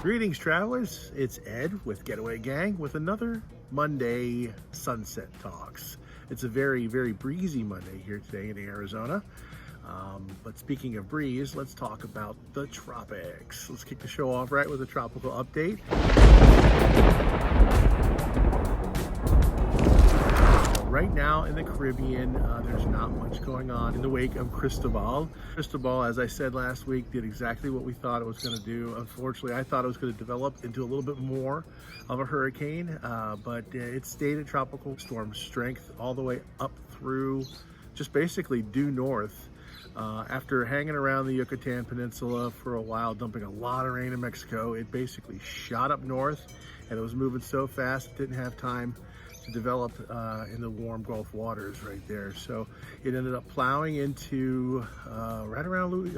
Greetings, travelers. It's Ed with Getaway Gang with another Monday Sunset Talks. It's a very, very breezy Monday here today in Arizona. But speaking of breeze, let's talk about the tropics. Let's kick the show off right with a tropical update. Right now in the Caribbean, there's not much going on in the wake of Cristobal. Cristobal, as I said last week, did exactly what we thought it was going to do. Unfortunately, I thought it was going to develop into a little bit more of a hurricane, but it stayed at tropical storm strength all the way up through just basically due north. After hanging around the Yucatan Peninsula for a while, dumping a lot of rain in Mexico, it basically shot up north, and it was moving so fast it didn't have time to develop in the warm Gulf waters right there. So it ended up plowing into right around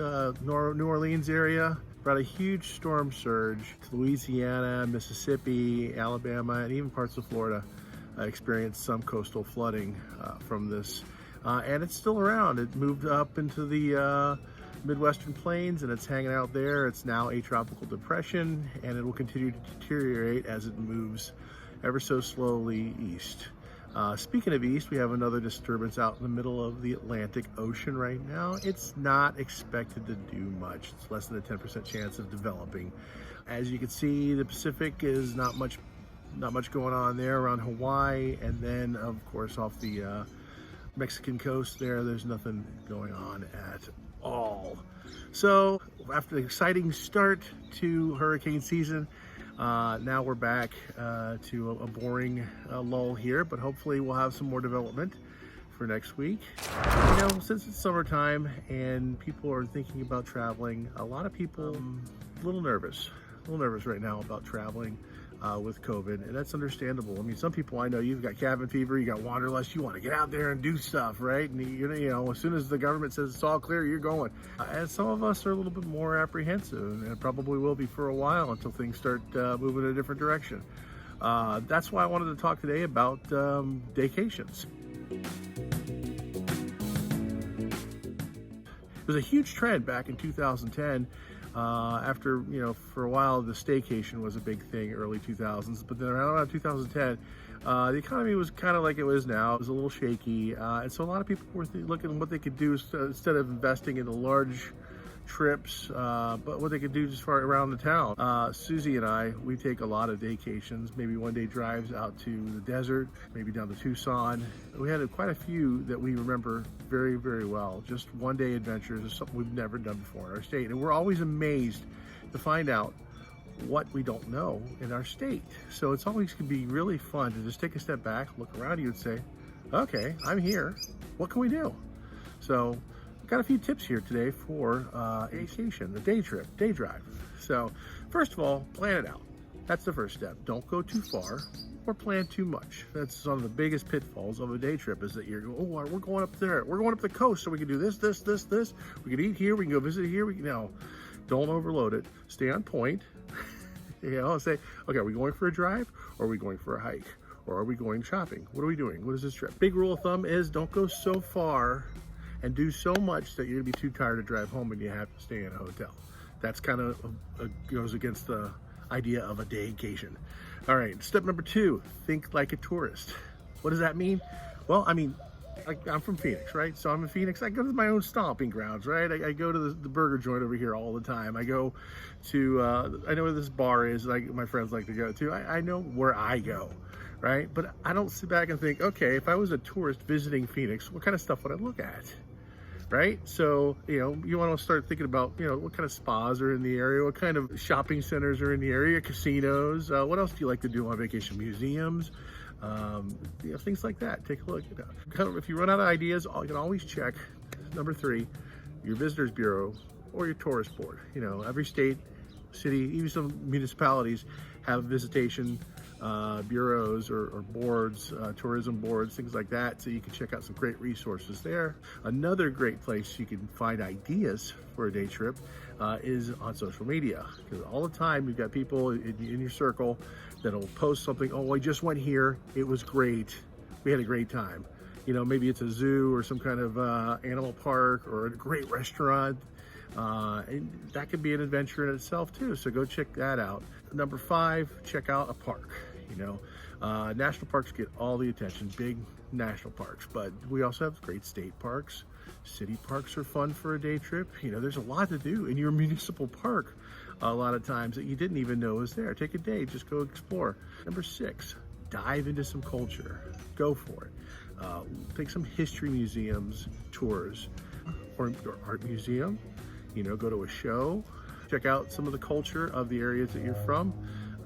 New Orleans area, brought a huge storm surge to Louisiana, Mississippi, Alabama, and even parts of Florida experienced some coastal flooding from this. And it's still around. It moved up into the Midwestern plains and it's hanging out there. It's now a tropical depression and it will continue to deteriorate as it moves ever so slowly east. Speaking of east, we have another disturbance out in the middle of the Atlantic Ocean right now. It's not expected to do much. It's less than a 10% chance of developing. As you can see, the Pacific is not much going on there around Hawaii, and then of course off the Mexican coast there's nothing going on at all. So after the exciting start to hurricane season, now we're back to a boring lull here, but hopefully we'll have some more development for next week. You know, since it's summertime and people are thinking about traveling, a lot of people a little nervous right now about traveling with COVID, and that's understandable. I mean, some people I know, you've got cabin fever, you got wanderlust, you want to get out there and do stuff, right? And you know, as soon as the government says it's all clear, you're going. And some of us are a little bit more apprehensive, and probably will be for a while until things start moving in a different direction. That's why I wanted to talk today about daycations. It was a huge trend back in 2010. After, you know, for a while the staycation was a big thing, early 2000s, but then around 2010, the economy was kind of like it was now. It was a little shaky, and so a lot of people were looking at what they could do instead of investing in the large trips, but what they could do just far around the town. Susie and I, we take a lot of daycations, maybe one day drives out to the desert, maybe down to Tucson. We had quite a few that we remember very, very well. Just one day adventures is something we've never done before in our state. And we're always amazed to find out what we don't know in our state. So it's always can be really fun to just take a step back, look around you and say, okay, I'm here. What can we do? So got a few tips here today for vacation, the day trip, day drive. So first of all, plan it out. That's the first step. Don't go too far or plan too much. That's one of the biggest pitfalls of a day trip, is that you're, oh, we're going up there. We're going up the coast, so we can do this, this, this, this. We can eat here, we can go visit here. No, don't overload it. Stay on point. You know, say, okay, are we going for a drive or are we going for a hike? Or are we going shopping? What are we doing? What is this trip? Big rule of thumb is don't go so far and do so much that you're gonna be too tired to drive home and you have to stay in a hotel. That's kind of goes against the idea of a daycation. All right, step number 2, think like a tourist. What does that mean? Well, I mean, I'm from Phoenix, right? So I'm in Phoenix. I go to my own stomping grounds, right? I go to the burger joint over here all the time. I go to, I know where this bar is, like my friends like to go to. I know where I go, right? But I don't sit back and think, okay, if I was a tourist visiting Phoenix, what kind of stuff would I look at? Right? So, you know, you want to start thinking about, you know, what kind of spas are in the area, what kind of shopping centers are in the area, casinos, what else do you like to do on vacation? Museums, you know, things like that. Take a look. If you run out of ideas, you can always check, number 3, your visitors bureau or your tourist board. You know, every state, city, even some municipalities have visitation bureaus or boards, tourism boards, things like that. So you can check out some great resources there. Another great place you can find ideas for a day trip is on social media, because all the time you've got people in your circle that'll post something. Oh, I just went here. It was great. We had a great time. You know, maybe it's a zoo or some kind of animal park or a great restaurant. And that could be an adventure in itself too. So go check that out. Number 5, check out a park. National parks get all the attention, big national parks, but we also have great state parks. City parks are fun for a day trip. There's a lot to do in your municipal park a lot of times that you didn't even know was there. Take a day, just go explore. Number 6, dive into some culture. Go for it. Take some history museums tours or art museum. Go to a show, check out some of the culture of the areas that you're from,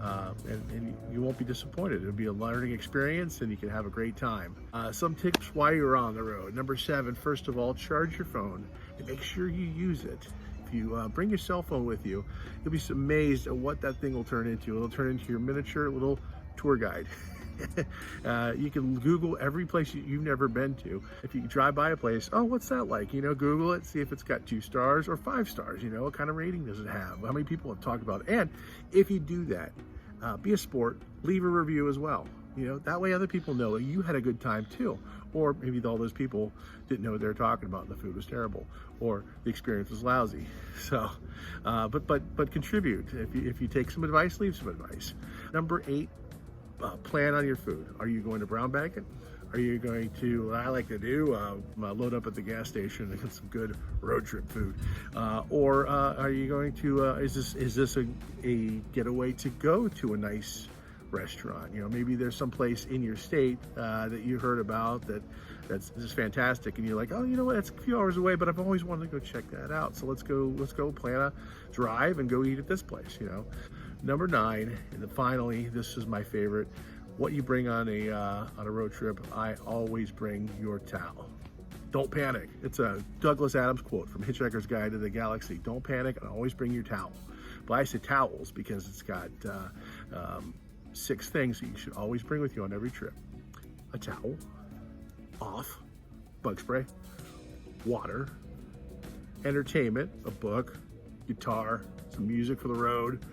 and you won't be disappointed. It'll be a learning experience and you can have a great time. Some tips while you're on the road. Number 7, first of all, charge your phone and make sure you use it. If you bring your cell phone with you, you'll be amazed at what that thing will turn into. It'll turn into your miniature little tour guide. You can Google every place you've never been to. If you drive by a place, oh, what's that like? Google it, see if it's got 2 stars or 5 stars. What kind of rating does it have? How many people have talked about it? And if you do that, be a sport, leave a review as well. That way other people know that you had a good time too. Or maybe all those people didn't know what they were talking about and the food was terrible or the experience was lousy. So, but contribute. If you take some advice, leave some advice. Number 8, plan on your food. Are you going to brown bag it? Are you going to, what I like to do, load up at the gas station and get some good road trip food? Or are you going to, is this a getaway to go to a nice restaurant? Maybe there's some place in your state that you heard about that's just fantastic, and you're like, oh, you know what, it's a few hours away, but I've always wanted to go check that out. So let's go plan a drive and go eat at this place. Number 9, and then finally, this is my favorite. What you bring on a road trip, I always bring your towel. Don't panic. It's a Douglas Adams quote from Hitchhiker's Guide to the Galaxy. Don't panic and always bring your towel. But I say towels because it's got 6 things that you should always bring with you on every trip. A towel, off, bug spray, water, entertainment, a book, guitar, some music for the road,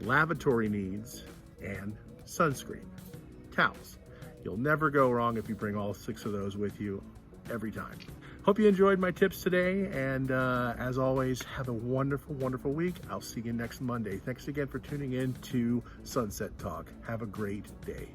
lavatory needs, and sunscreen. Towels. You'll never go wrong if you bring all 6 of those with you every time. Hope you enjoyed my tips today, and as always, have a wonderful, wonderful week. I'll see you next Monday. Thanks again for tuning in to Sunset Talk. Have a great day.